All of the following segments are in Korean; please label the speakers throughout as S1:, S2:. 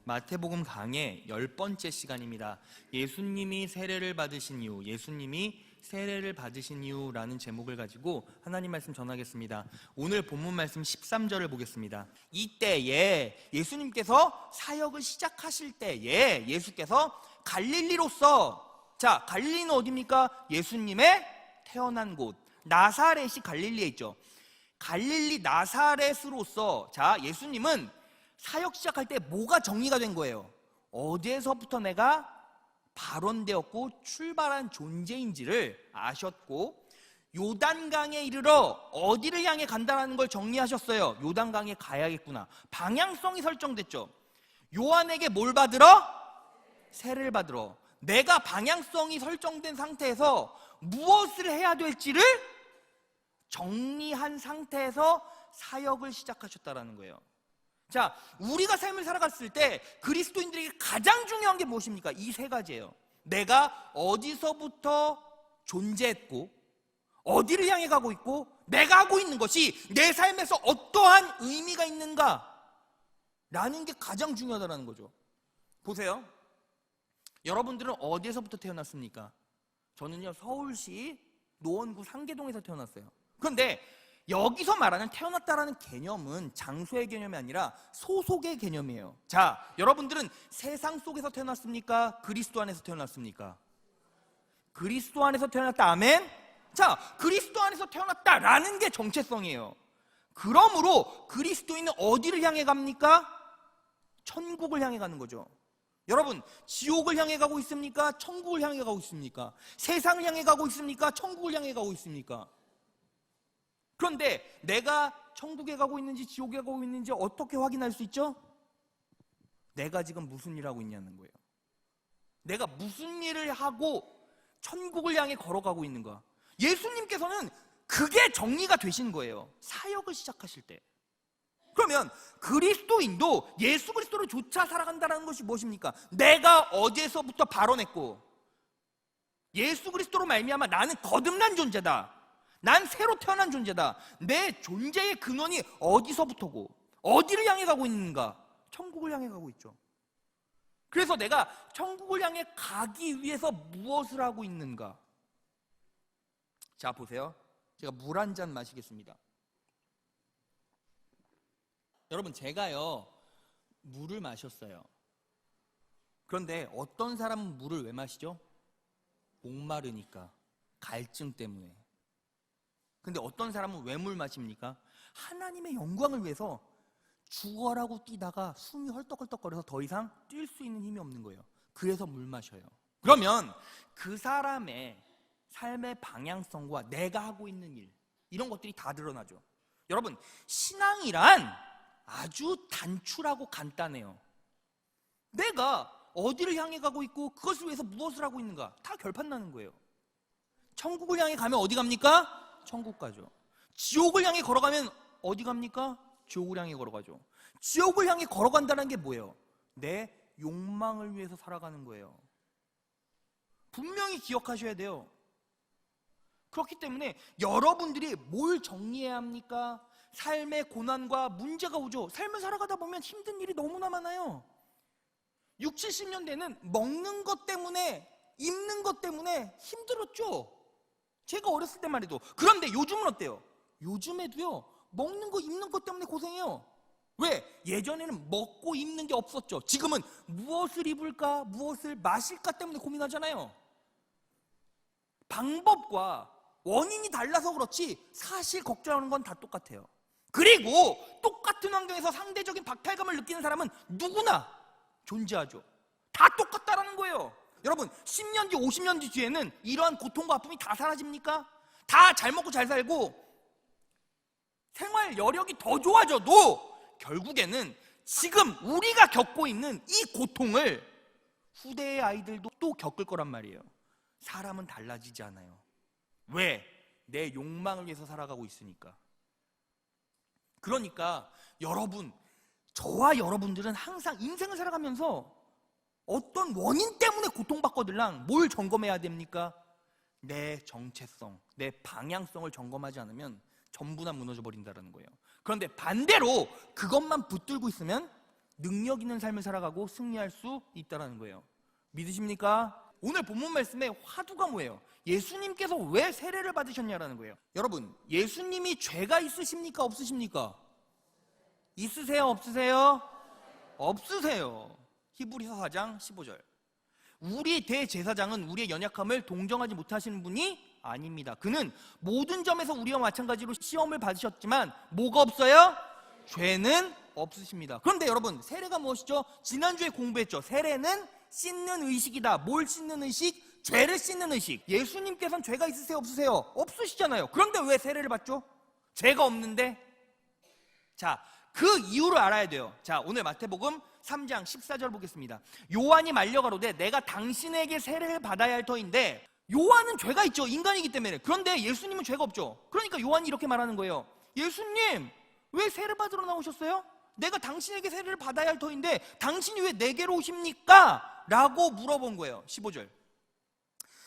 S1: 마태복음 강의 10번째 시간입니다. 예수님이 세례를 받으신 이유라는 제목을 가지고 하나님 말씀 전하겠습니다. 오늘 본문 말씀 13절을 보겠습니다. 이때에 예수님께서 사역을 시작하실 때에 예수께서 갈릴리로서, 자, 갈릴리는 어디입니까? 예수님의 태어난 곳 나사렛이 갈릴리에 있죠. 갈릴리 나사렛으로서, 자, 예수님은 사역 시작할 때 뭐가 정리가 된 거예요? 어디에서부터 내가 발원되었고 출발한 존재인지를 아셨고, 요단강에 이르러 어디를 향해 간다는 걸 정리하셨어요. 요단강에 가야겠구나. 방향성이 설정됐죠. 요한에게 뭘 받으러? 세례를 받으러. 내가 방향성이 설정된 상태에서 무엇을 해야 될지를 정리한 상태에서 사역을 시작하셨다는 거예요. 자, 우리가 삶을 살아갔을 때 그리스도인들에게 가장 중요한 게 무엇입니까? 이 세 가지예요. 내가 어디서부터 존재했고, 어디를 향해 가고 있고, 내가 하고 있는 것이 내 삶에서 어떠한 의미가 있는가 라는 게 가장 중요하다는 거죠. 보세요, 여러분들은 어디에서부터 태어났습니까? 저는요, 서울시 노원구 상계동에서 태어났어요. 그런데 여기서 말하는 태어났다라는 개념은 장소의 개념이 아니라 소속의 개념이에요. 자, 여러분들은 세상 속에서 태어났습니까? 그리스도 안에서 태어났습니까? 그리스도 안에서 태어났다. 아멘? 자, 그리스도 안에서 태어났다라는 게 정체성이에요. 그러므로 그리스도인은 어디를 향해 갑니까? 천국을 향해 가는 거죠. 여러분, 지옥을 향해 가고 있습니까? 천국을 향해 가고 있습니까? 세상을 향해 가고 있습니까? 천국을 향해 가고 있습니까? 그런데 내가 천국에 가고 있는지 지옥에 가고 있는지 어떻게 확인할 수 있죠? 내가 지금 무슨 일을 하고 있냐는 거예요. 내가 무슨 일을 하고 천국을 향해 걸어가고 있는가. 예수님께서는 그게 정리가 되신 거예요. 사역을 시작하실 때. 그러면 그리스도인도 예수 그리스도를 쫓아 살아간다는 것이 무엇입니까? 내가 어디에서부터 발원했고, 예수 그리스도로 말미암아 나는 거듭난 존재다, 난 새로 태어난 존재다, 내 존재의 근원이 어디서부터고 어디를 향해 가고 있는가? 천국을 향해 가고 있죠. 그래서 내가 천국을 향해 가기 위해서 무엇을 하고 있는가? 자, 보세요. 제가 물 한 잔 마시겠습니다. 여러분, 제가요 물을 마셨어요. 그런데 어떤 사람은 물을 왜 마시죠? 목마르니까, 갈증 때문에. 근데 어떤 사람은 왜 물 마십니까? 하나님의 영광을 위해서 죽어라고 뛰다가 숨이 헐떡헐떡거려서 더 이상 뛸 수 있는 힘이 없는 거예요. 그래서 물 마셔요. 그러면 그 사람의 삶의 방향성과 내가 하고 있는 일, 이런 것들이 다 드러나죠. 여러분, 신앙이란 아주 단출하고 간단해요. 내가 어디를 향해 가고 있고 그것을 위해서 무엇을 하고 있는가 다 결판나는 거예요. 천국을 향해 가면 어디 갑니까? 천국 가죠. 지옥을 향해 걸어가면 어디 갑니까? 지옥을 향해 걸어가죠. 지옥을 향해 걸어간다는 게 뭐예요? 내 욕망을 위해서 살아가는 거예요. 분명히 기억하셔야 돼요. 그렇기 때문에 여러분들이 뭘 정리해야 합니까? 삶의 고난과 문제가 오죠. 삶을 살아가다 보면 힘든 일이 너무나 많아요. 60, 70년대는 먹는 것 때문에, 입는 것 때문에 힘들었죠. 제가 어렸을 때만 해도. 그런데 요즘은 어때요? 요즘에도요, 먹는 거, 입는 것 때문에 고생해요. 왜? 예전에는 먹고 입는 게 없었죠. 지금은 무엇을 입을까, 무엇을 마실까 때문에 고민하잖아요. 방법과 원인이 달라서 그렇지 사실 걱정하는 건 다 똑같아요. 그리고 똑같은 환경에서 상대적인 박탈감을 느끼는 사람은 누구나 존재하죠. 다 똑같다라는 거예요. 여러분, 10년 뒤, 50년 뒤에는 이러한 고통과 아픔이 다 사라집니까? 다 잘 먹고 잘 살고 생활 여력이 더 좋아져도 결국에는 지금 우리가 겪고 있는 이 고통을 후대의 아이들도 또 겪을 거란 말이에요. 사람은 달라지지 않아요. 왜? 내 욕망을 위해서 살아가고 있으니까. 그러니까 여러분, 저와 여러분들은 항상 인생을 살아가면서 어떤 원인 때문에 고통받거들랑 뭘 점검해야 됩니까? 내 정체성, 내 방향성을 점검하지 않으면 전부 다 무너져 버린다는 거예요. 그런데 반대로 그것만 붙들고 있으면 능력 있는 삶을 살아가고 승리할 수 있다는 거예요. 믿으십니까? 오늘 본문 말씀에 화두가 뭐예요? 예수님께서 왜 세례를 받으셨냐라는 거예요. 여러분, 예수님이 죄가 있으십니까? 없으십니까? 있으세요? 없으세요? 없으세요. 히브리서 4장 15절. 우리 대제사장은 우리의 연약함을 동정하지 못하시는 분이 아닙니다. 그는 모든 점에서 우리와 마찬가지로 시험을 받으셨지만 뭐가 없어요? 죄는 없으십니다. 그런데 여러분, 세례가 무엇이죠? 지난주에 공부했죠. 세례는 씻는 의식이다. 뭘 씻는 의식? 죄를 씻는 의식. 예수님께서는 죄가 있으세요? 없으세요? 없으시잖아요. 그런데 왜 세례를 받죠? 죄가 없는데? 자, 그 이유를 알아야 돼요. 자, 오늘 마태복음 3장 14절 보겠습니다. 요한이 말려가로되 내가 당신에게 세례를 받아야 할 터인데, 요한은 죄가 있죠. 인간이기 때문에. 그런데 예수님은 죄가 없죠. 그러니까 요한이 이렇게 말하는 거예요. 예수님, 왜 세례 받으러 나오셨어요? 내가 당신에게 세례를 받아야 할 터인데 당신이 왜 내게로 오십니까? 라고 물어본 거예요. 15절.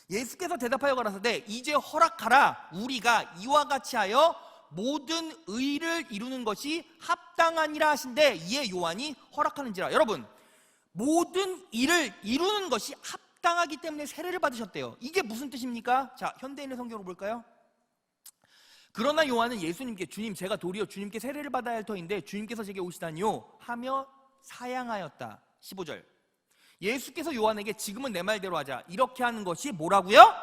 S1: 예수께서 대답하여 가라사대 이제 허락하라. 우리가 이와 같이 하여 모든 의를 이루는 것이 합당하니라 하신데, 이에 요한이 허락하는지라. 여러분, 모든 일을 이루는 것이 합당하기 때문에 세례를 받으셨대요. 이게 무슨 뜻입니까? 자, 현대인의 성경으로 볼까요? 그러나 요한은 예수님께 주님, 제가 도리어 주님께 세례를 받아야 할 터인데 주님께서 제게 오시다니요 하며 사양하였다. 15절. 예수께서 요한에게 지금은 내 말대로 하자. 이렇게 하는 것이 뭐라고요?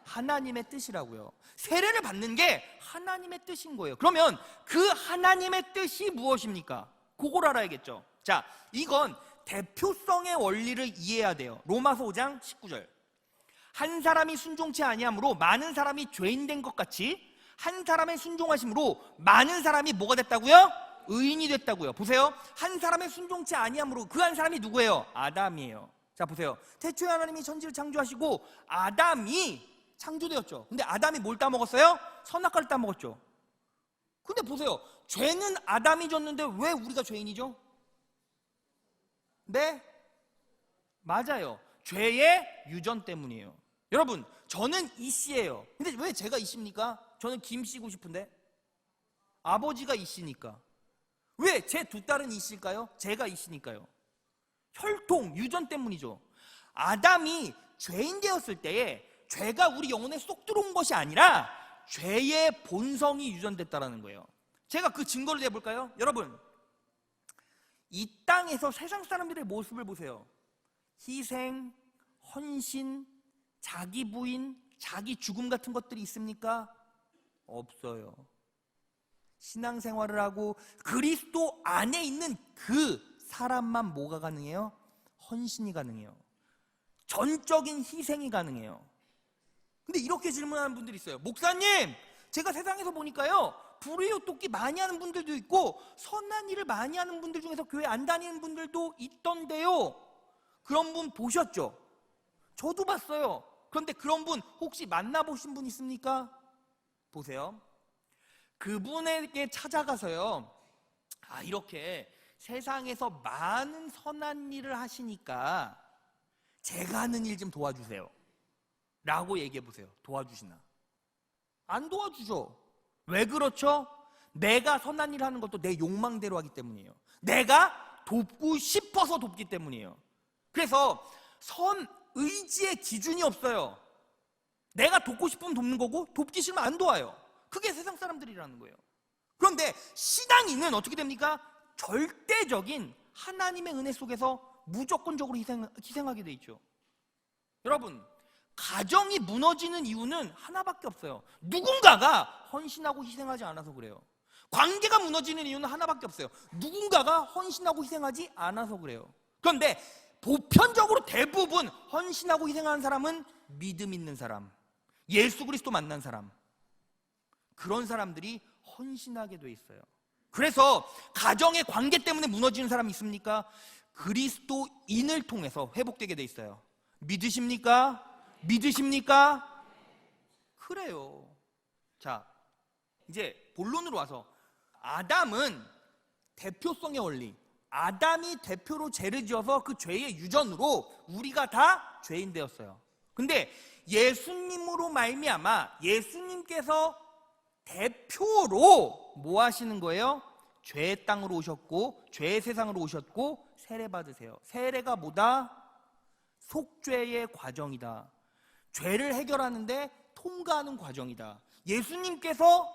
S1: 하나님의 뜻이라고요. 세례를 받는 게 하나님의 뜻인 거예요. 그러면 그 하나님의 뜻이 무엇입니까? 그걸 알아야겠죠. 자, 이건 대표성의 원리를 이해해야 돼요. 로마서 5장 19절. 한 사람이 순종치 아니함으로 많은 사람이 죄인 된 것 같이 한 사람의 순종하심으로 많은 사람이 뭐가 됐다고요? 의인이 됐다고요. 보세요. 한 사람의 순종치 아니함으로, 그 한 사람이 누구예요? 아담이에요. 자, 보세요. 태초에 하나님이 천지를 창조하시고 아담이 창조되었죠. 근데 아담이 뭘 따먹었어요? 선악과를 따먹었죠. 근데 보세요. 죄는 아담이 졌는데 왜 우리가 죄인이죠? 네? 맞아요. 죄의 유전 때문이에요. 여러분, 저는 이씨예요. 근데 왜 제가 이씨입니까? 저는 김씨고 싶은데. 아버지가 이씨니까. 왜 제 두 딸은 이씨일까요? 제가 이씨니까요. 혈통, 유전 때문이죠. 아담이 죄인 되었을 때에 죄가 우리 영혼에 쏙 들어온 것이 아니라 죄의 본성이 유전됐다는 거예요. 제가 그 증거를 내볼까요? 여러분, 이 땅에서 세상 사람들의 모습을 보세요. 희생, 헌신, 자기 부인, 자기 죽음 같은 것들이 있습니까? 없어요. 신앙생활을 하고 그리스도 안에 있는 그 사람만 뭐가 가능해요? 헌신이 가능해요. 전적인 희생이 가능해요. 근데 이렇게 질문하는 분들이 있어요. 목사님, 제가 세상에서 보니까요, 불의의 돕기 많이 하는 분들도 있고 선한 일을 많이 하는 분들 중에서 교회 안 다니는 분들도 있던데요, 그런 분 보셨죠? 저도 봤어요. 그런데 그런 분 혹시 만나보신 분 있습니까? 보세요. 그분에게 찾아가서요, 아, 이렇게 세상에서 많은 선한 일을 하시니까 제가 하는 일 좀 도와주세요 라고 얘기해보세요. 도와주시나? 안 도와주죠. 왜 그렇죠? 내가 선한 일 하는 것도 내 욕망대로 하기 때문이에요. 내가 돕고 싶어서 돕기 때문이에요. 그래서 의지의 기준이 없어요. 내가 돕고 싶으면 돕는 거고 돕기 싫으면 안 도와요. 그게 세상 사람들이라는 거예요. 그런데 신앙인은 어떻게 됩니까? 절대적인 하나님의 은혜 속에서 무조건적으로 희생하게 돼 있죠. 여러분, 가정이 무너지는 이유는 하나밖에 없어요. 누군가가 헌신하고 희생하지 않아서 그래요. 관계가 무너지는 이유는 하나밖에 없어요. 누군가가 헌신하고 희생하지 않아서 그래요. 그런데 보편적으로 대부분 헌신하고 희생하는 사람은 믿음 있는 사람, 예수 그리스도 만난 사람, 그런 사람들이 헌신하게 돼 있어요. 그래서 가정의 관계 때문에 무너지는 사람이 있습니까? 그리스도인을 통해서 회복되게 돼 있어요. 믿으십니까? 믿으십니까? 그래요. 자, 이제 본론으로 와서, 아담은 대표성의 원리, 아담이 대표로 죄를 지어서 그 죄의 유전으로 우리가 다 죄인 되었어요. 근데 예수님으로 말미암아 예수님께서 대표로 뭐 하시는 거예요? 죄의 땅으로 오셨고 죄의 세상으로 오셨고 세례 받으세요. 세례가 뭐다? 속죄의 과정이다. 죄를 해결하는데 통과하는 과정이다. 예수님께서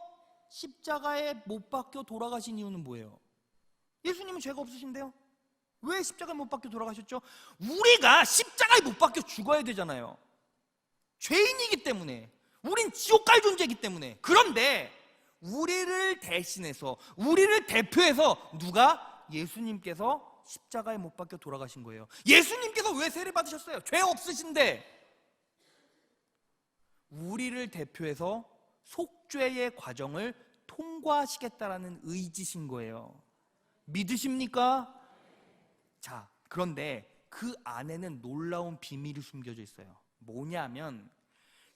S1: 십자가에 못 박혀 돌아가신 이유는 뭐예요? 예수님은 죄가 없으신데요? 왜 십자가에 못 박혀 돌아가셨죠? 우리가 십자가에 못 박혀 죽어야 되잖아요. 죄인이기 때문에. 우린 지옥 갈 존재이기 때문에. 그런데 우리를 대신해서, 우리를 대표해서 누가? 예수님께서 십자가에 못 박혀 돌아가신 거예요. 예수님께서 왜 세례 받으셨어요? 죄 없으신데. 우리를 대표해서 속죄의 과정을 통과하시겠다라는 의지신 거예요. 믿으십니까? 자, 그런데 그 안에는 놀라운 비밀이 숨겨져 있어요. 뭐냐면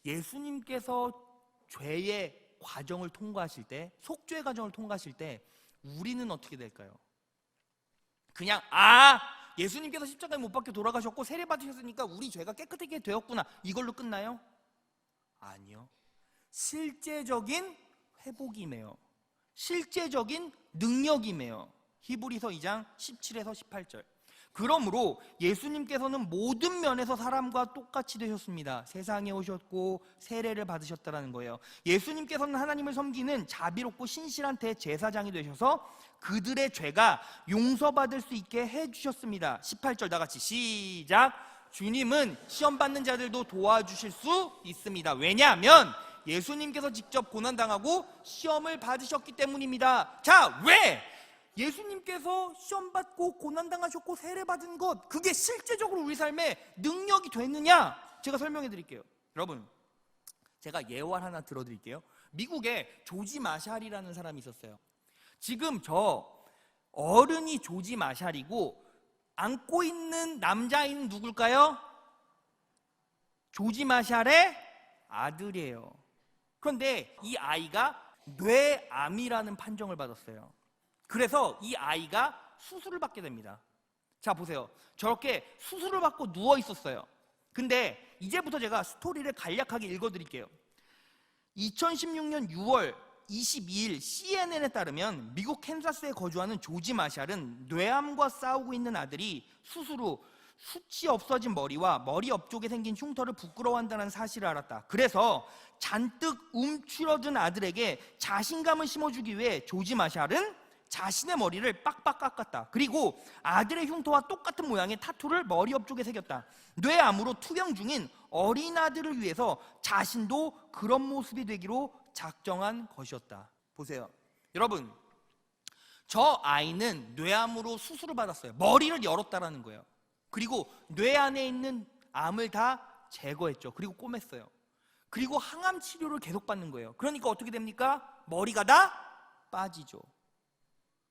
S1: 예수님께서 죄의 과정을 통과하실 때, 속죄의 과정을 통과하실 때 우리는 어떻게 될까요? 그냥 예수님께서 십자가에 못 박혀 돌아가셨고 세례 받으셨으니까 우리 죄가 깨끗하게 되었구나, 이걸로 끝나요? 아니요. 실제적인 회복이매요. 실제적인 능력이매요. 히브리서 2장 17에서 18절. 그러므로 예수님께서는 모든 면에서 사람과 똑같이 되셨습니다. 세상에 오셨고 세례를 받으셨다는 거예요. 예수님께서는 하나님을 섬기는 자비롭고 신실한 대제사장이 되셔서 그들의 죄가 용서받을 수 있게 해주셨습니다. 18절 다같이 시작. 주님은 시험 받는 자들도 도와주실 수 있습니다. 왜냐하면 예수님께서 직접 고난당하고 시험을 받으셨기 때문입니다. 자, 왜? 예수님께서 시험 받고 고난당하셨고 세례 받은 것, 그게 실제적으로 우리 삶에 능력이 됐느냐? 제가 설명해 드릴게요. 여러분, 제가 예화 하나 들어드릴게요. 미국에 조지 마샬이라는 사람이 있었어요. 지금 저 어른이 조지 마샬이고 안고 있는 남자아이는 누굴까요? 조지 마샬의 아들이에요. 그런데 이 아이가 뇌암이라는 판정을 받았어요. 그래서 이 아이가 수술을 받게 됩니다. 자, 보세요. 저렇게 수술을 받고 누워 있었어요. 근데 이제부터 제가 스토리를 간략하게 읽어드릴게요. 2016년 6월 22일 CNN에 따르면 미국 캔자스에 거주하는 조지 마샬은 뇌암과 싸우고 있는 아들이 수술 후 숱이 없어진 머리와 머리 옆쪽에 생긴 흉터를 부끄러워한다는 사실을 알았다. 그래서 잔뜩 움츠러든 아들에게 자신감을 심어주기 위해 조지 마샬은 자신의 머리를 빡빡 깎았다. 그리고 아들의 흉터와 똑같은 모양의 타투를 머리 옆쪽에 새겼다. 뇌암으로 투병 중인 어린 아들을 위해서 자신도 그런 모습이 되기로 작정한 것이었다. 보세요. 여러분, 저 아이는 뇌암으로 수술을 받았어요. 머리를 열었다라는 거예요. 그리고 뇌 안에 있는 암을 다 제거했죠. 그리고 꼬맸어요. 그리고 항암 치료를 계속 받는 거예요. 그러니까 어떻게 됩니까? 머리가 다 빠지죠.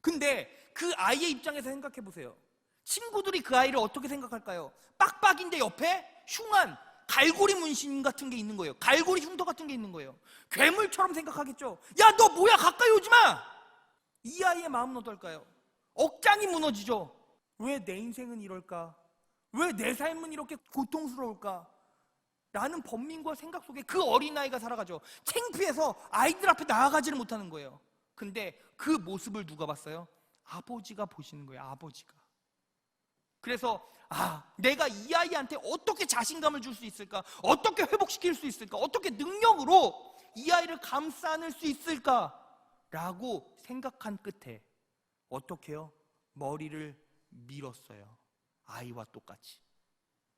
S1: 근데 그 아이의 입장에서 생각해 보세요. 친구들이 그 아이를 어떻게 생각할까요? 빡빡인데 옆에 흉한 갈고리 문신 같은 게 있는 거예요. 갈고리 흉터 같은 게 있는 거예요. 괴물처럼 생각하겠죠. 야, 너 뭐야, 가까이 오지 마. 이 아이의 마음은 어떨까요? 억장이 무너지죠. 왜 내 인생은 이럴까? 왜 내 삶은 이렇게 고통스러울까? 라는 번민과 생각 속에 그 어린아이가 살아가죠. 창피해서 아이들 앞에 나아가지를 못하는 거예요. 근데 그 모습을 누가 봤어요? 아버지가 보시는 거예요. 아버지가. 그래서 내가 이 아이한테 어떻게 자신감을 줄 수 있을까? 어떻게 회복시킬 수 있을까? 어떻게 능력으로 이 아이를 감싸 안을 수 있을까? 라고 생각한 끝에 어떻게 해요? 머리를 밀었어요. 아이와 똑같이.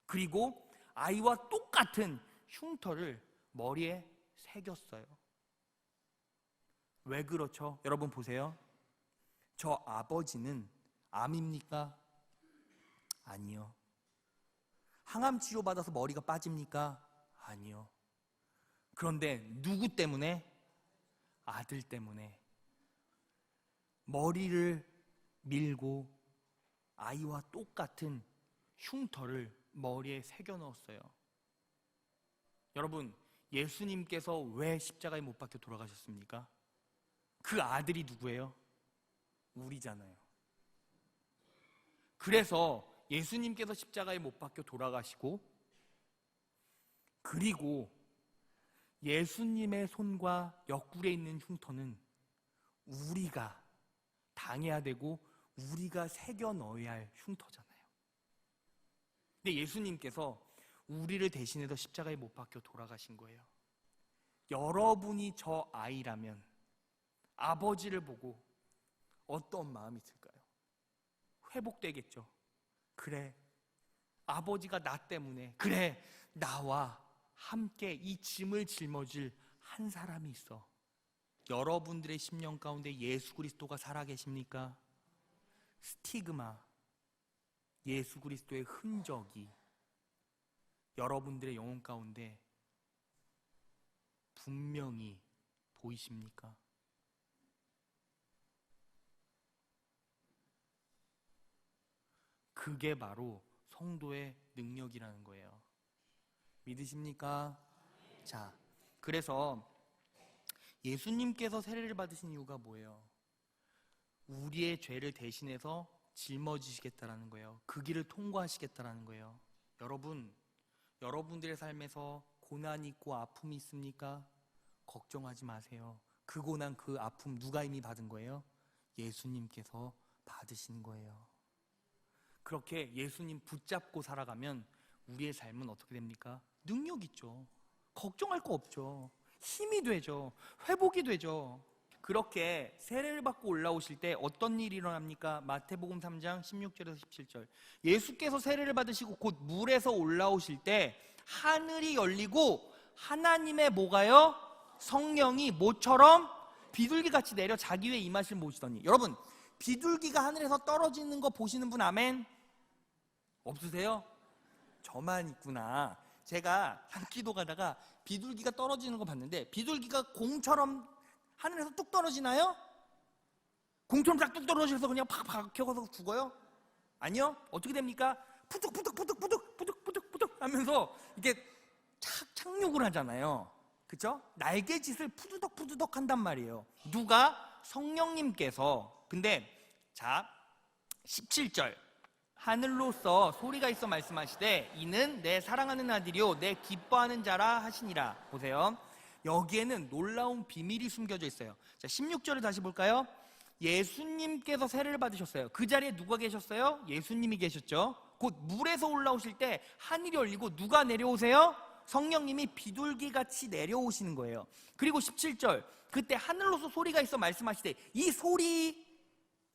S1: 그리고 아이와 똑같은 흉터를 머리에 새겼어요. 왜 그렇죠? 여러분 보세요. 저 아버지는 암입니까? 아니요. 항암 치료 받아서 머리가 빠집니까? 아니요. 그런데 누구 때문에? 아들 때문에 머리를 밀고 아이와 똑같은 흉터를 머리에 새겨 넣었어요. 여러분, 예수님께서 왜 십자가에 못 박혀 돌아가셨습니까? 그 아들이 누구예요? 우리잖아요. 그래서 예수님께서 십자가에 못 박혀 돌아가시고, 그리고 예수님의 손과 옆구리에 있는 흉터는 우리가 당해야 되고 우리가 새겨 넣어야 할 흉터잖아요. 근데 예수님께서 우리를 대신해서 십자가에 못 박혀 돌아가신 거예요. 여러분이 저 아이라면 아버지를 보고 어떤 마음이 들까요? 회복되겠죠. 그래, 아버지가 나 때문에, 그래, 나와 함께 이 짐을 짊어질 한 사람이 있어. 여러분들의 심령 가운데 예수 그리스도가 살아계십니까? 스티그마, 예수 그리스도의 흔적이 여러분들의 영혼 가운데 분명히 보이십니까? 그게 바로 성도의 능력이라는 거예요. 믿으십니까? 자, 그래서 예수님께서 세례를 받으신 이유가 뭐예요? 우리의 죄를 대신해서 짊어지시겠다라는 거예요. 그 길을 통과하시겠다라는 거예요. 여러분들의 삶에서 고난이 있고 아픔이 있습니까? 걱정하지 마세요. 그 고난, 그 아픔 누가 이미 받은 거예요? 예수님께서 받으신 거예요. 그렇게 예수님 붙잡고 살아가면 우리의 삶은 어떻게 됩니까? 능력 있죠. 걱정할 거 없죠. 힘이 되죠. 회복이 되죠. 그렇게 세례를 받고 올라오실 때 어떤 일이 일어납니까? 마태복음 3장 16절에서 17절. 예수께서 세례를 받으시고 곧 물에서 올라오실 때 하늘이 열리고 하나님의 뭐가요? 성령이 모처럼 비둘기같이 내려 자기 위에 임하실 모시더니. 여러분, 비둘기가 하늘에서 떨어지는 거 보시는 분 아멘? 없으세요? 저만 있구나. 제가 산기도 가다가 비둘기가 떨어지는 거 봤는데, 비둘기가 공처럼 하늘에서 뚝 떨어지나요? 공처럼 딱 뚝 떨어져서 그냥 팍 박혀서 죽어요? 아니요. 어떻게 됩니까? 푸득푸득 하면서 이게 착륙을 하잖아요. 그쵸? 날개짓을 푸드덕 한단 말이에요. 누가? 성령님께서. 근데 자, 17절. 하늘로서 소리가 있어 말씀하시되 이는 내 사랑하는 아들이요 내 기뻐하는 자라 하시니라. 보세요. 여기에는 놀라운 비밀이 숨겨져 있어요. 자, 16절을 다시 볼까요? 예수님께서 세례를 받으셨어요. 그 자리에 누가 계셨어요? 예수님이 계셨죠. 곧 물에서 올라오실 때 하늘이 열리고 누가 내려오세요? 성령님이 비둘기같이 내려오시는 거예요. 그리고 17절, 그때 하늘로서 소리가 있어 말씀하시되, 이 소리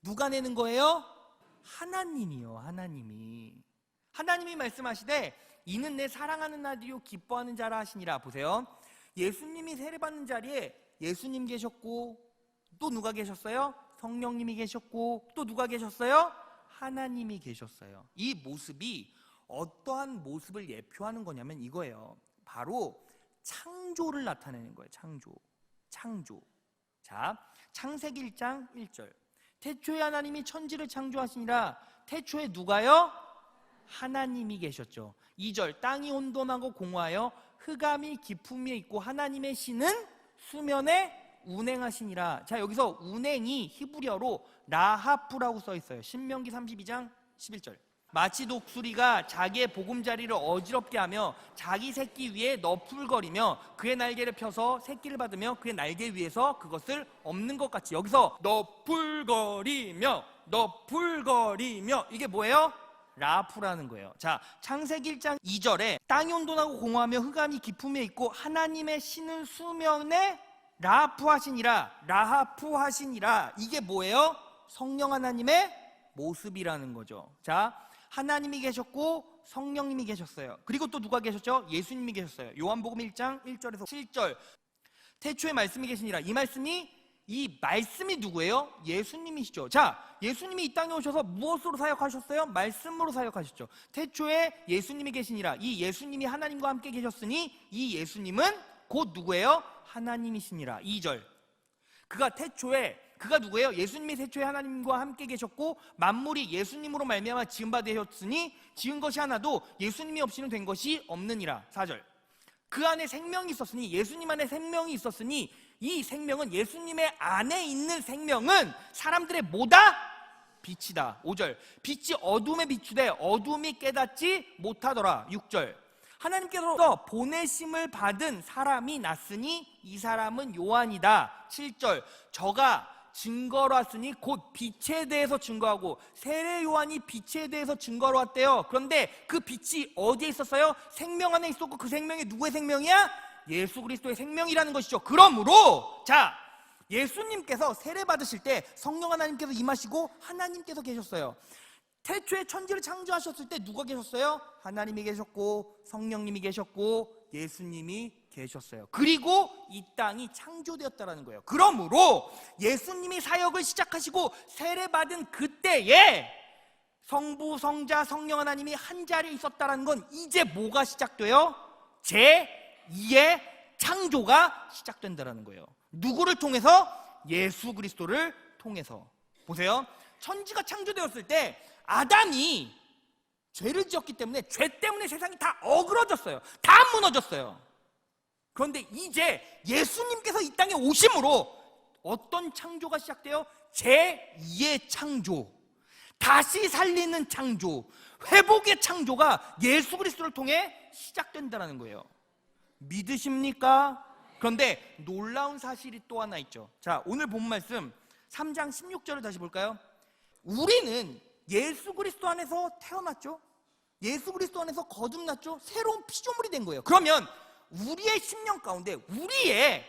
S1: 누가 내는 거예요? 하나님이요. 하나님이 말씀하시되 이는 내 사랑하는 아들이요 기뻐하는 자라 하시니라. 보세요. 예수님이 세례받는 자리에 예수님 계셨고 또 누가 계셨어요? 성령님이 계셨고 또 누가 계셨어요? 하나님이 계셨어요. 이 모습이 어떠한 모습을 예표하는 거냐면 이거예요. 바로 창조를 나타내는 거예요. 창조. 자, 창세기 1장 1절. 태초에 하나님이 천지를 창조하시니라. 태초에 누가요? 하나님이 계셨죠. 2절. 땅이 혼돈하고 공허하여 흑암이 깊음에 있고 하나님의 신은 수면에 운행하시니라. 자, 여기서 운행이 히브리어로 라하프라고 써 있어요. 신명기 32장 11절. 마치 독수리가 자기의 보금자리를 어지럽게 하며 자기 새끼 위에 너풀거리며 그의 날개를 펴서 새끼를 받으며 그의 날개 위에서 그것을 엎는 것 같이. 여기서 너풀거리며 이게 뭐예요? 라프라는 거예요. 자, 창세기 1장 2절에 땅이 혼돈하고 공허하며 흑암이 깊음에 있고 하나님의 신은 수면에 라하프하시니라. 이게 뭐예요? 성령 하나님의 모습이라는 거죠. 자, 하나님이 계셨고 성령님이 계셨어요. 그리고 또 누가 계셨죠? 예수님이 계셨어요. 요한복음 1장 1절에서 7절. 태초에 말씀이 계시니라. 이 말씀이 누구예요? 예수님이시죠. 자, 예수님이 이 땅에 오셔서 무엇으로 사역하셨어요? 말씀으로 사역하셨죠. 태초에 예수님이 계시니라. 이 예수님이 하나님과 함께 계셨으니 이 예수님은 곧 누구예요? 하나님이시니라. 2절. 그가 누구예요? 예수님이 태초에 하나님과 함께 계셨고 만물이 예수님으로 말미암아 지은 바 되었으니 지은 것이 하나도 예수님이 없이는 된 것이 없느니라. 4절. 그 안에 생명이 있었으니 예수님 안에 생명이 있었으니 이 생명은 예수님의 안에 있는 생명은 사람들의 뭐다? 빛이다. 5절. 빛이 어둠에 비추되 어둠이 깨닫지 못하더라. 6절. 하나님께서 보내심을 받은 사람이 났으니 이 사람은 요한이다. 7절. 저가 증거로 왔으니 곧 빛에 대해서 증거하고, 세례 요한이 빛에 대해서 증거로 왔대요. 그런데 그 빛이 어디에 있었어요? 생명 안에 있었고, 그 생명이 누구의 생명이야? 예수 그리스도의 생명이라는 것이죠. 그러므로 자, 예수님께서 세례 받으실 때 성령 하나님께서 임하시고 하나님께서 계셨어요. 태초에 천지를 창조하셨을 때 누가 계셨어요? 하나님이 계셨고 성령님이 계셨고 예수님이 계셨어요. 그리고 이 땅이 창조되었다는 거예요. 그러므로 예수님이 사역을 시작하시고 세례받은 그때에 성부, 성자, 성령 하나님이 한 자리에 있었다는 건 이제 뭐가 시작돼요? 제2의 창조가 시작된다는 거예요. 누구를 통해서? 예수 그리스도를 통해서. 보세요. 천지가 창조되었을 때 아담이 죄를 지었기 때문에, 죄 때문에 세상이 다 어그러졌어요. 다 무너졌어요. 그런데 이제 예수님께서 이 땅에 오심으로 어떤 창조가 시작돼요? 제2의 창조, 다시 살리는 창조, 회복의 창조가 예수 그리스도를 통해 시작된다는 거예요. 믿으십니까? 그런데 놀라운 사실이 또 하나 있죠. 자, 오늘 본 말씀 3장 16절을 다시 볼까요? 우리는 예수 그리스도 안에서 태어났죠. 예수 그리스도 안에서 거듭났죠. 새로운 피조물이 된 거예요. 그러면 우리의 심령 가운데, 우리의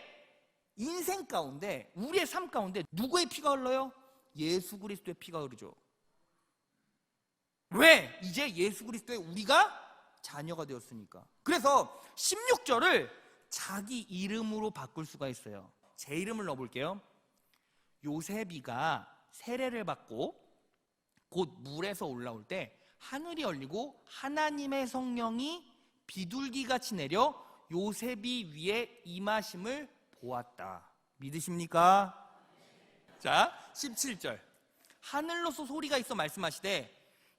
S1: 인생 가운데, 우리의 삶 가운데 누구의 피가 흘러요? 예수 그리스도의 피가 흐르죠. 왜? 이제 예수 그리스도의 우리가 자녀가 되었으니까. 그래서 16절을 자기 이름으로 바꿀 수가 있어요. 제 이름을 넣어볼게요. 요셉이가 세례를 받고 곧 물에서 올라올 때 하늘이 열리고 하나님의 성령이 비둘기같이 내려 요셉이 위에 임하심을 보았다. 믿으십니까? 자, 17절. 하늘로서 소리가 있어 말씀하시되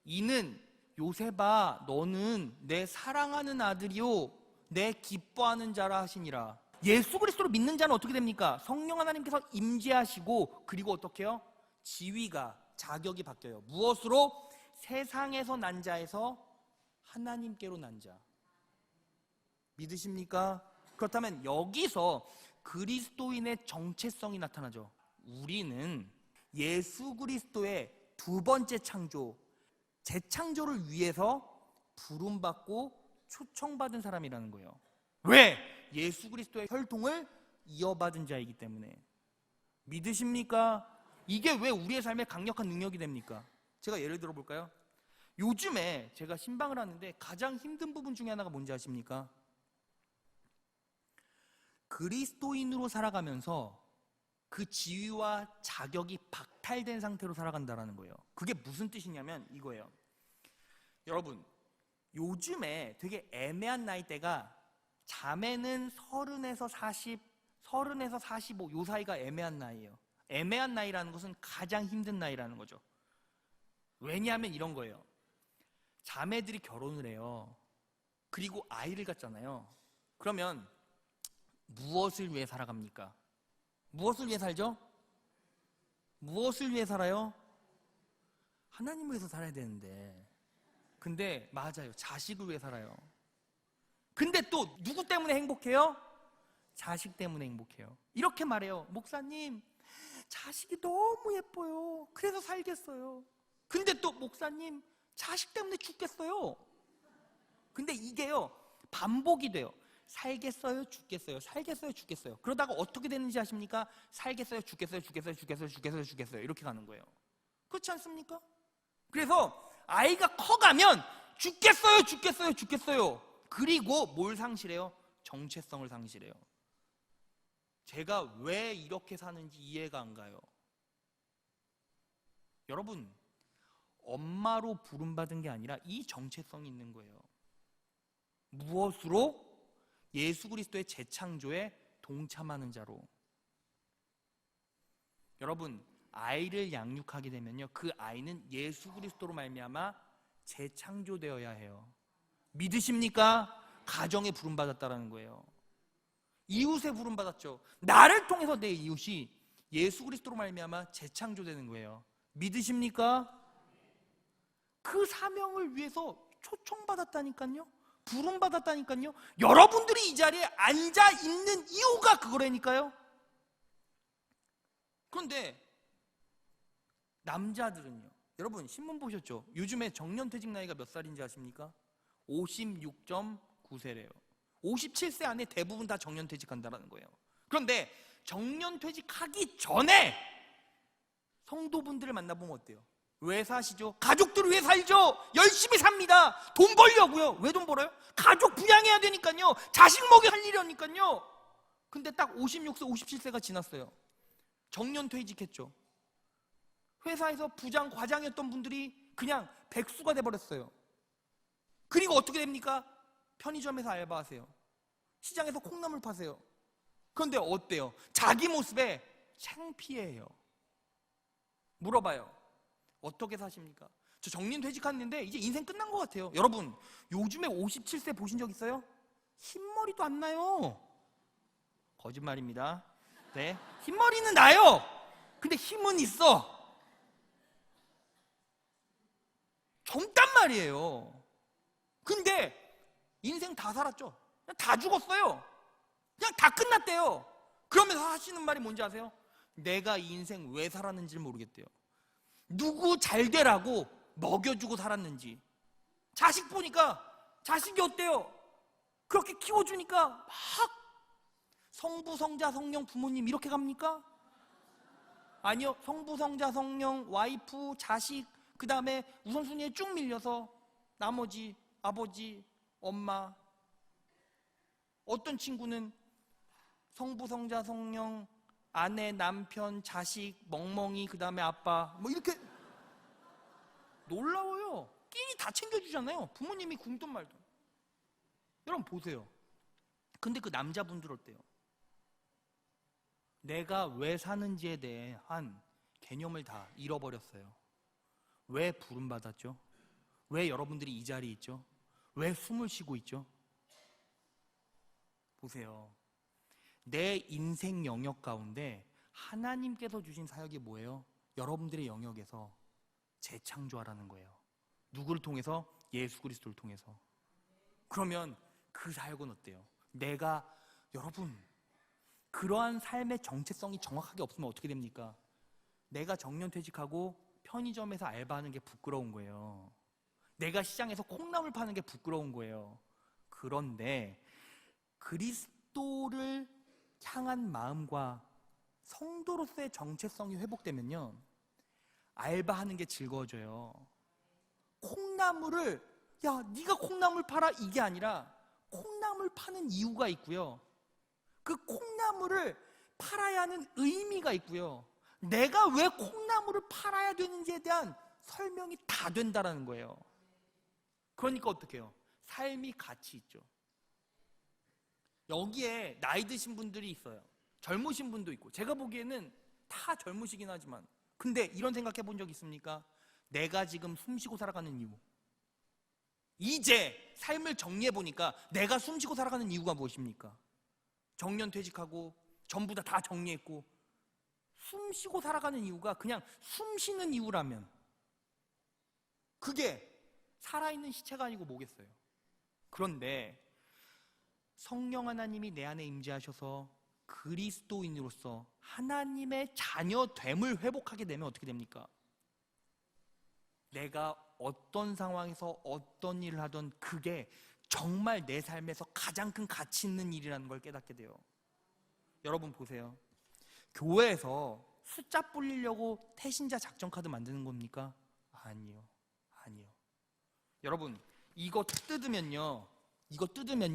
S1: 이는 요셉아 너는 내 사랑하는 아들이요 내 기뻐하는 자라 하시니라. 예수 그리스도를 믿는 자는 어떻게 됩니까? 성령 하나님께서 임재하시고, 그리고 어떻게 해요? 지위가, 자격이 바뀌어요. 무엇으로? 세상에서 난 자에서 하나님께로 난 자. 믿으십니까? 그렇다면 여기서 그리스도인의 정체성이 나타나죠. 우리는 예수 그리스도의 두 번째 창조, 재창조를 위해서 부름받고 초청받은 사람이라는 거예요. 왜? 예수 그리스도의 혈통을 이어받은 자이기 때문에. 믿으십니까? 이게 왜 우리의 삶에 강력한 능력이 됩니까? 제가 예를 들어 볼까요? 요즘에 제가 신방을 하는데 가장 힘든 부분 중에 하나가 뭔지 아십니까? 그리스도인으로 살아가면서 그 지위와 자격이 박탈된 상태로 살아간다는 거예요. 그게 무슨 뜻이냐면 이거예요. 여러분, 요즘에 되게 애매한 나이대가, 자매는 30에서 40, 30에서 45, 요 사이가 애매한 나이예요. 애매한 나이라는 것은 가장 힘든 나이라는 거죠. 왜냐하면 이런 거예요. 자매들이 결혼을 해요. 그리고 아이를 갖잖아요. 그러면 무엇을 위해 살아갑니까? 무엇을 위해 살죠? 무엇을 위해 살아요? 하나님을 위해서 살아야 되는데. 근데 맞아요. 자식을 위해 살아요. 근데 또 누구 때문에 행복해요? 자식 때문에 행복해요. 이렇게 말해요. 목사님, 자식이 너무 예뻐요. 그래서 살겠어요. 근데 또 목사님, 자식 때문에 죽겠어요. 근데 이게요, 반복이 돼요. 살겠어요, 죽겠어요, 살겠어요, 죽겠어요. 그러다가 어떻게 되는지 아십니까? 살겠어요, 죽겠어요, 죽겠어요, 죽겠어요, 죽겠어요, 죽겠어요. 이렇게 가는 거예요. 그렇지 않습니까? 그래서 아이가 커가면 죽겠어요, 죽겠어요, 죽겠어요. 그리고 뭘 상실해요? 정체성을 상실해요. 제가 왜 이렇게 사는지 이해가 안 가요. 여러분, 엄마로 부름받은 게 아니라 이 정체성이 있는 거예요. 무엇으로? 예수 그리스도의 재창조에 동참하는 자로. 여러분, 아이를 양육하게 되면요, 그 아이는 예수 그리스도로 말미암아 재창조되어야 해요. 믿으십니까? 가정에 부름받았다라는 거예요. 이웃에 부름받았죠. 나를 통해서 내 이웃이 예수 그리스도로 말미암아 재창조되는 거예요. 믿으십니까? 그 사명을 위해서 초청받았다니까요. 부름받았다니까요. 여러분들이 이 자리에 앉아 있는 이유가 그거라니까요. 그런데 남자들은요. 여러분 신문 보셨죠? 요즘에 정년퇴직 나이가 몇 살인지 아십니까? 56.9세래요. 57세 안에 대부분 다 정년퇴직한다는 거예요. 그런데 정년퇴직하기 전에 성도분들을 만나보면 어때요? 왜 사시죠? 가족들 왜 살죠? 열심히 삽니다. 돈 벌려고요. 왜 돈 벌어요? 가족 부양해야 되니까요. 자식 먹여 살리려니까요. 근데 딱 56세, 57세가 지났어요. 정년퇴직했죠. 회사에서 부장, 과장이었던 분들이 그냥 백수가 돼버렸어요. 그리고 어떻게 됩니까? 편의점에서 알바하세요. 시장에서 콩나물 파세요. 그런데 어때요? 자기 모습에 창피해요. 물어봐요. 어떻게 사십니까? 저 정년퇴직했는데 이제 인생 끝난 것 같아요. 여러분 요즘에 57세 보신 적 있어요? 흰머리도 안 나요. 거짓말입니다. 네, 흰머리는 나요. 근데 힘은 있어. 젊단 말이에요. 근데 인생 다 살았죠. 그냥 다 죽었어요. 그냥 다 끝났대요. 그러면서 하시는 말이 뭔지 아세요? 내가 이 인생 왜 살았는지 모르겠대요. 누구 잘 되라고 먹여주고 살았는지. 자식 보니까 자식이 어때요? 그렇게 키워주니까 막 성부, 성자, 성령, 부모님 이렇게 갑니까? 아니요. 성부, 성자, 성령, 와이프, 자식, 그 다음에 우선순위에 쭉 밀려서 나머지 아버지, 엄마. 어떤 친구는 성부, 성자, 성령, 아내, 남편, 자식, 멍멍이, 그 다음에 아빠 뭐 이렇게 놀라워요. 끼니 다 챙겨주잖아요. 부모님이 굶든 말든. 여러분 보세요. 근데 그 남자분들 어때요? 내가 왜 사는지에 대한 개념을 다 잃어버렸어요. 왜 부름받았죠? 왜 여러분들이 이 자리에 있죠? 왜 숨을 쉬고 있죠? 보세요. 내 인생 영역 가운데 하나님께서 주신 사역이 뭐예요? 여러분들의 영역에서 재창조하라는 거예요. 누구를 통해서? 예수 그리스도를 통해서. 그러면 그 사역은 어때요? 내가 여러분 그러한 삶의 정체성이 정확하게 없으면 어떻게 됩니까? 내가 정년퇴직하고 편의점에서 알바하는 게 부끄러운 거예요. 내가 시장에서 콩나물 파는 게 부끄러운 거예요. 그런데 그리스도를 향한 마음과 성도로서의 정체성이 회복되면요, 알바하는 게 즐거워져요. 콩나물을 야 네가 콩나물 팔아 이게 아니라 콩나물 파는 이유가 있고요. 그 콩나물을 팔아야 하는 의미가 있고요. 내가 왜 콩나물을 팔아야 되는지에 대한 설명이 다 된다는 거예요. 그러니까 어떻게 해요? 삶이 가치 있죠. 여기에 나이 드신 분들이 있어요. 젊으신 분도 있고. 제가 보기에는 다 젊으시긴 하지만 근데 이런 생각해 본 적 있습니까? 내가 지금 숨쉬고 살아가는 이유. 이제 삶을 정리해 보니까 내가 숨쉬고 살아가는 이유가 무엇입니까? 정년퇴직하고 전부 다 정리했고 숨쉬고 살아가는 이유가 그냥 숨쉬는 이유라면 그게 살아있는 시체가 아니고 뭐겠어요? 그런데 성령 하나님이 내 안에 임재하셔서 그리스도인으로서 하나님의 자녀됨을 회복하게 되면 어떻게 됩니까? 내가 어떤 상황에서 어떤 일을 하던 그게 정말 내 삶에서 가장 큰 가치 있는 일이라는 걸 깨닫게 돼요. 여러분 보세요. 교회에서 숫자 불리려고 태신자 작전카드 만드는 겁니까? 아니요. 아니요. 여러분 이거 뜯으면요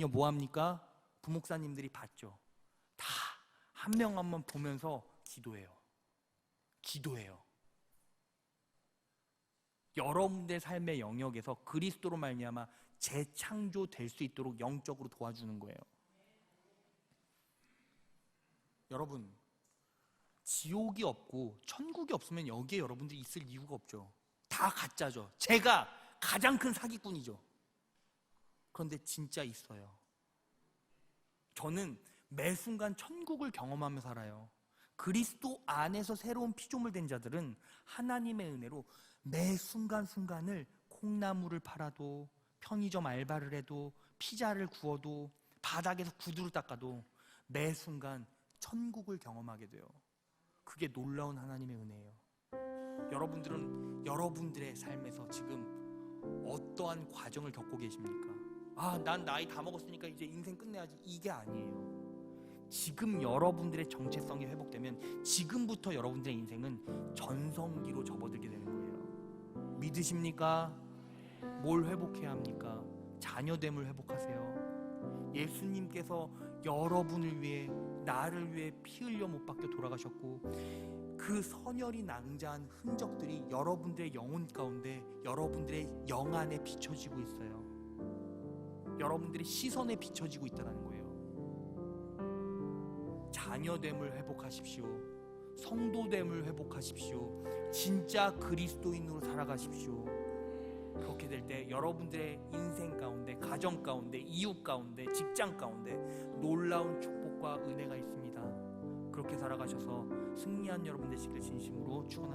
S1: 뭐합니까? 부목사님들이 봤죠. 다 한 명 한 명 보면서 기도해요. 여러분들 삶의 영역에서 그리스도로 말미암아 재창조될 수 있도록 영적으로 도와주는 거예요. 여러분 지옥이 없고 천국이 없으면 여기에 여러분들이 있을 이유가 없죠. 다 가짜죠. 제가 가장 큰 사기꾼이죠. 그런데 진짜 있어요. 저는 매 순간 천국을 경험하며 살아요. 그리스도 안에서 새로운 피조물 된 자들은 하나님의 은혜로 매 순간순간을 콩나물을 팔아도 편의점 알바를 해도 피자를 구워도 바닥에서 구두를 닦아도 매 순간 천국을 경험하게 돼요. 그게 놀라운 하나님의 은혜예요. 여러분들은 여러분들의 삶에서 지금 어떠한 과정을 겪고 계십니까? 난 나이 다 먹었으니까 이제 인생 끝내야지, 이게 아니에요. 지금 여러분들의 정체성이 회복되면 지금부터 여러분들의 인생은 전성기로 접어들게 되는 거예요. 믿으십니까? 뭘 회복해야 합니까? 자녀됨을 회복하세요. 예수님께서 여러분을 위해, 나를 위해 피 흘려 못 박혀 돌아가셨고, 그 선혈이 낭자한 흔적들이 여러분들의 영혼 가운데, 여러분들의 영 안에 비춰지고 있어요. 여러분들의 시선에 비춰지고 있다는 거예요. 자녀됨을 회복하십시오. 성도됨을 회복하십시오. 진짜 그리스도인으로 살아가십시오. 그렇게 될 때 여러분들의 인생 가운데, 가정 가운데, 이웃 가운데, 직장 가운데 놀라운 축복과 은혜가 있습니다. 그렇게 살아가셔서 승리한 여러분 되시길 진심으로 축원합니다.